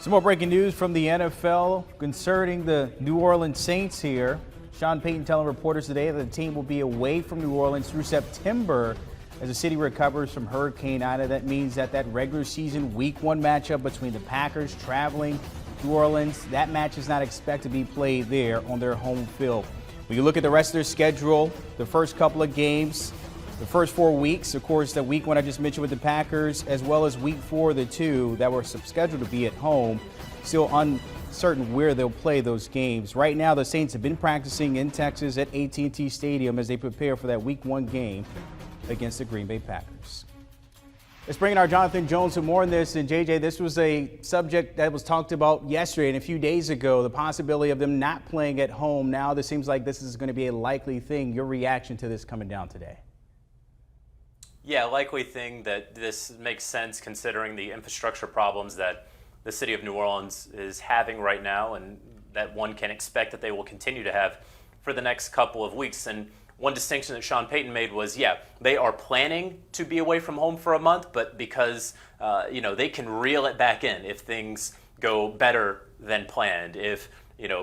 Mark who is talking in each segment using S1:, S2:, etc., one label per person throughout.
S1: Some more breaking news from the NFL concerning the New Orleans Saints here. Sean Payton telling reporters today that the team will be away from New Orleans through September as the city recovers from Hurricane Ida. That means that regular season Week 1 matchup between the Packers traveling New Orleans, that match is not expected to be played there on their home field. When you look at the rest of their schedule, the first couple of games, the first 4 weeks, of course, the Week 1 I just mentioned with the Packers, as well as Week 4, the two that were scheduled to be at home, still uncertain where they'll play those games. Right now, the Saints have been practicing in Texas at AT&T Stadium as they prepare for that Week 1 game against the Green Bay Packers. Let's bring in our Jonathan Jones for more on this. And JJ, this was a subject that was talked about yesterday and a few days ago, the possibility of them not playing at home. Now, this seems like this is going to be a likely thing. Your reaction to this coming down today?
S2: Yeah, likely thing that this makes sense considering the infrastructure problems that the city of New Orleans is having right now, and that one can expect that they will continue to have for the next couple of weeks. And one distinction that Sean Payton made was, yeah, they are planning to be away from home for a month, but because they can reel it back in if things go better than planned, if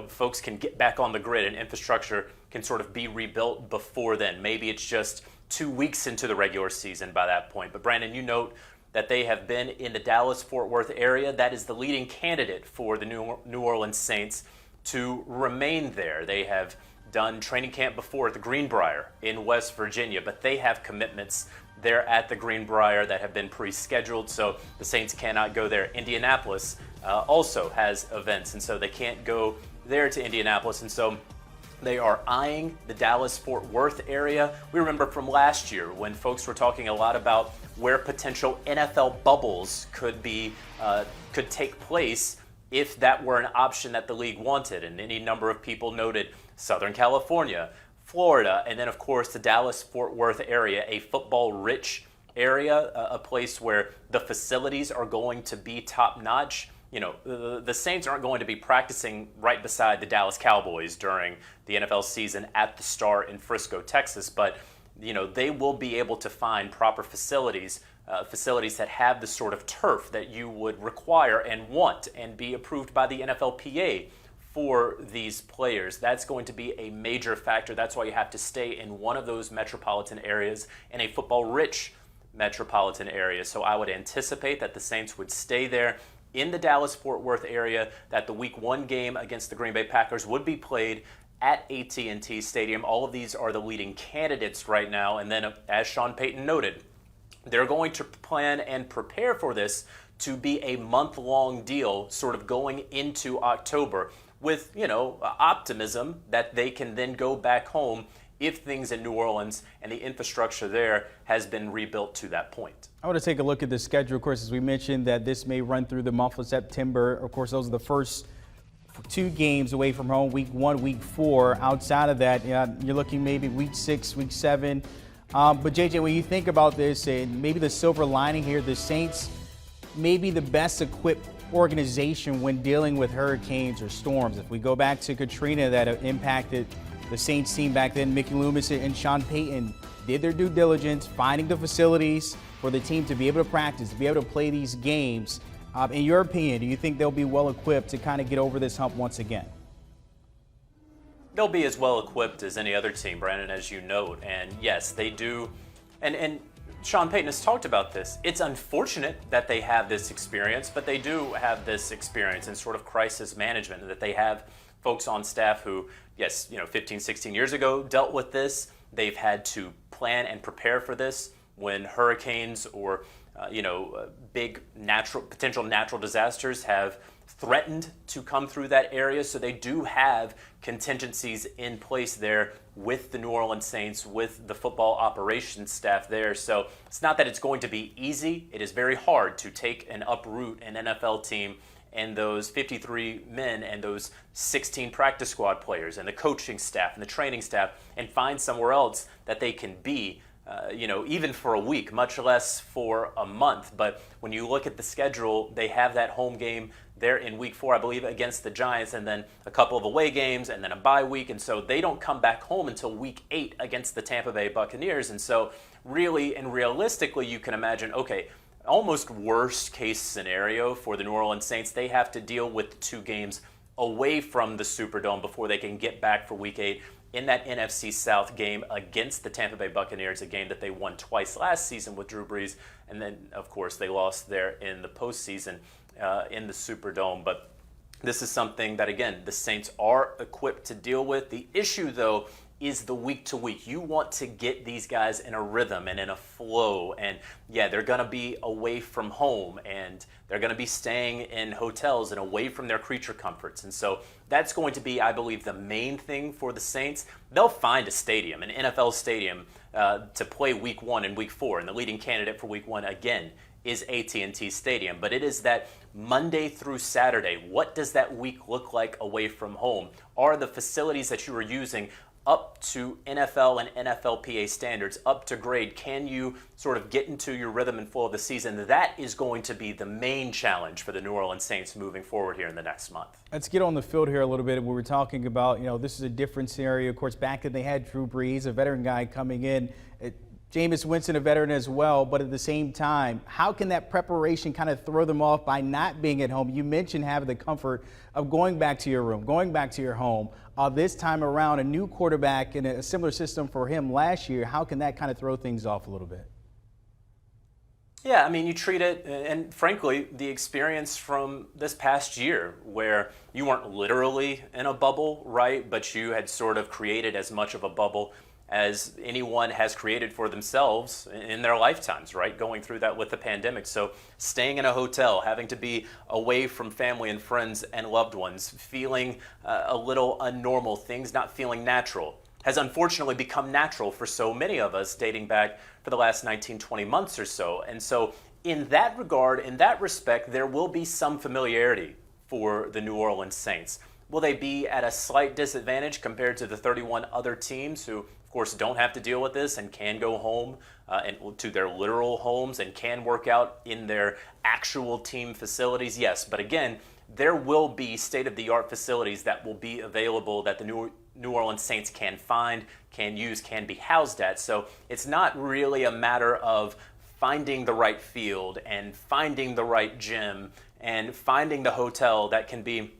S2: folks can get back on the grid and infrastructure can sort of be rebuilt before then. Maybe it's just 2 weeks into the regular season by that point. But Brandon, you note that they have been in the Dallas-Fort Worth area. That is the leading candidate for the New Orleans Saints to remain there. They have done training camp before at the Greenbrier in West Virginia, but they have commitments there at the Greenbrier that have been pre-scheduled, so the Saints cannot go there. Indianapolis also has events, and so they can't go there to Indianapolis, and so they are eyeing the Dallas-Fort Worth area. We remember from last year when folks were talking a lot about where potential NFL bubbles could take place if that were an option that the league wanted. And any number of people noted Southern California, Florida, and then of course the Dallas-Fort Worth area, a football-rich area, a place where the facilities are going to be top-notch. The Saints aren't going to be practicing right beside the Dallas Cowboys during the NFL season at the Star in Frisco, Texas, but they will be able to find proper facilities that have the sort of turf that you would require and want and be approved by the NFLPA for these players. That's going to be a major factor. That's why you have to stay in one of those metropolitan areas, in a football-rich metropolitan area. So I would anticipate that the Saints would stay there in the Dallas-Fort Worth area, that the Week 1 game against the Green Bay Packers would be played at AT&T Stadium. All of these are the leading candidates right now. And then, as Sean Payton noted, they're going to plan and prepare for this to be a month-long deal, sort of going into October, with, optimism that they can then go back home if things in New Orleans and the infrastructure there has been rebuilt to that point.
S1: I want to take a look at the schedule. Of course, as we mentioned, that this may run through the month of September. Of course, those are the first 2 games away from home, Week 1, Week 4. Outside of that, you're looking maybe Week 6, Week 7. But JJ, when you think about this, and maybe the silver lining here, the Saints may be the best equipped organization when dealing with hurricanes or storms. If we go back to Katrina, that impacted the Saints team back then, Mickey Loomis and Sean Payton did their due diligence, finding the facilities for the team to be able to practice, to be able to play these games. In your opinion, do you think they'll be well equipped to kind of get over this hump once again?
S2: They'll be as well equipped as any other team, Brandon, as you note. And yes, they do. And Sean Payton has talked about this. It's unfortunate that they have this experience, but they do have this experience in sort of crisis management, that they have folks on staff who, yes, 15, 16 years ago dealt with this. They've had to plan and prepare for this when hurricanes or, big potential natural disasters have threatened to come through that area. So they do have contingencies in place there with the New Orleans Saints, with the football operations staff there. So it's not that it's going to be easy. It is very hard to take and uproot an NFL team and those 53 men and those 16 practice squad players and the coaching staff and the training staff and find somewhere else that they can be, even for a week, much less for a month. But when you look at the schedule, they have that home game there in Week 4, I believe, against the Giants, and then a couple of away games and then a bye week. And so they don't come back home until Week 8 against the Tampa Bay Buccaneers. And so really and realistically, you can imagine, okay, almost worst case scenario for the New Orleans Saints. They have to deal with 2 games away from the Superdome before they can get back for Week 8 in that NFC South game against the Tampa Bay Buccaneers, a game that they won twice last season with Drew Brees. And then, of course, they lost there in the postseason in the Superdome. But this is something that, again, the Saints are equipped to deal with. The issue, though, is the week to week. You want to get these guys in a rhythm and in a flow. And yeah, they're going to be away from home and they're going to be staying in hotels and away from their creature comforts. And so that's going to be, I believe, the main thing for the Saints. They'll find a stadium, an NFL stadium, to play week 1 and week 4. And the leading candidate for week 1, again, is AT&T Stadium. But it is that Monday through Saturday. What does that week look like away from home? Are the facilities that you are using up to NFL and NFLPA standards, up to grade? Can you sort of get into your rhythm and flow of the season? That is going to be the main challenge for the New Orleans Saints moving forward here in the next month. Let's
S1: get on the field here a little bit. We were talking about, this is a different scenario. Of course, back then they had Drew Brees, a veteran guy coming in. Jameis Winston, a veteran as well, but at the same time, how can that preparation kind of throw them off by not being at home? You mentioned having the comfort of going back to your room, going back to your home. This time around, a new quarterback in a similar system for him last year, how can that kind of throw things off a little bit?
S2: Yeah, I mean, you treat it, and frankly, the experience from this past year where you weren't literally in a bubble, right, but you had sort of created as much of a bubble as anyone has created for themselves in their lifetimes, right? Going through that with the pandemic. So staying in a hotel, having to be away from family and friends and loved ones, feeling a little unnormal, things not feeling natural, has unfortunately become natural for so many of us dating back for the last 19, 20 months or so. And so in that regard, in that respect, there will be some familiarity for the New Orleans Saints. Will they be at a slight disadvantage compared to the 31 other teams who, of course, don't have to deal with this and can go home and to their literal homes and can work out in their actual team facilities? Yes, but again, there will be state-of-the-art facilities that will be available that the New Orleans Saints can find, can use, can be housed at. So it's not really a matter of finding the right field and finding the right gym and finding the hotel that can be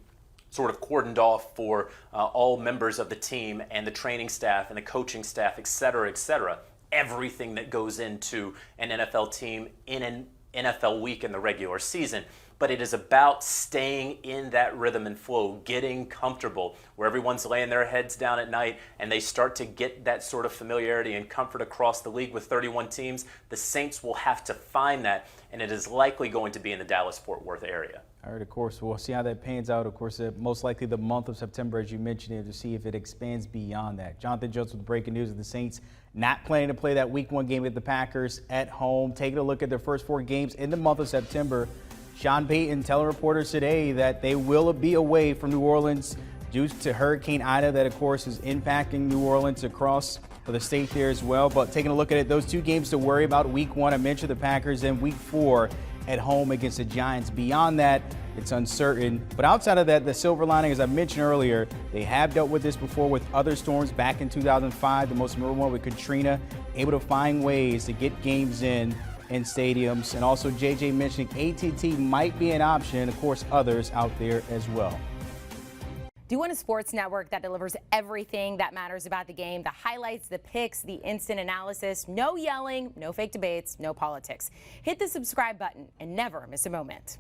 S2: sort of cordoned off for all members of the team and the training staff and the coaching staff, et cetera, et cetera. Everything that goes into an NFL team in an NFL week in the regular season. But it is about staying in that rhythm and flow, getting comfortable, where everyone's laying their heads down at night and they start to get that sort of familiarity and comfort across the league with 31 teams. The Saints will have to find that, and it is likely going to be in the Dallas-Fort Worth area.
S1: All right, of course, we'll see how that pans out. Of course, most likely the month of September, as you mentioned it, to see if it expands beyond that. Jonathan Jones with breaking news of the Saints not planning to play that Week 1 game with the Packers at home. Taking a look at their first 4 games in the month of September. Sean Payton telling reporters today that they will be away from New Orleans due to Hurricane Ida that, of course, is impacting New Orleans across the state there as well. But taking a look at it, those 2 games to worry about, Week 1, I mentioned the Packers, and Week 4 at home against the Giants. Beyond that, it's uncertain. But outside of that, the silver lining, as I mentioned earlier, they have dealt with this before with other storms back in 2005, the most memorable one with Katrina, able to find ways to get games in stadiums. And also JJ mentioning AT&T might be an option, of course, others out there as well.
S3: Do you want a sports network that delivers everything that matters about the game? The highlights, the picks, the instant analysis, no yelling, no fake debates, no politics. Hit the subscribe button and never miss a moment.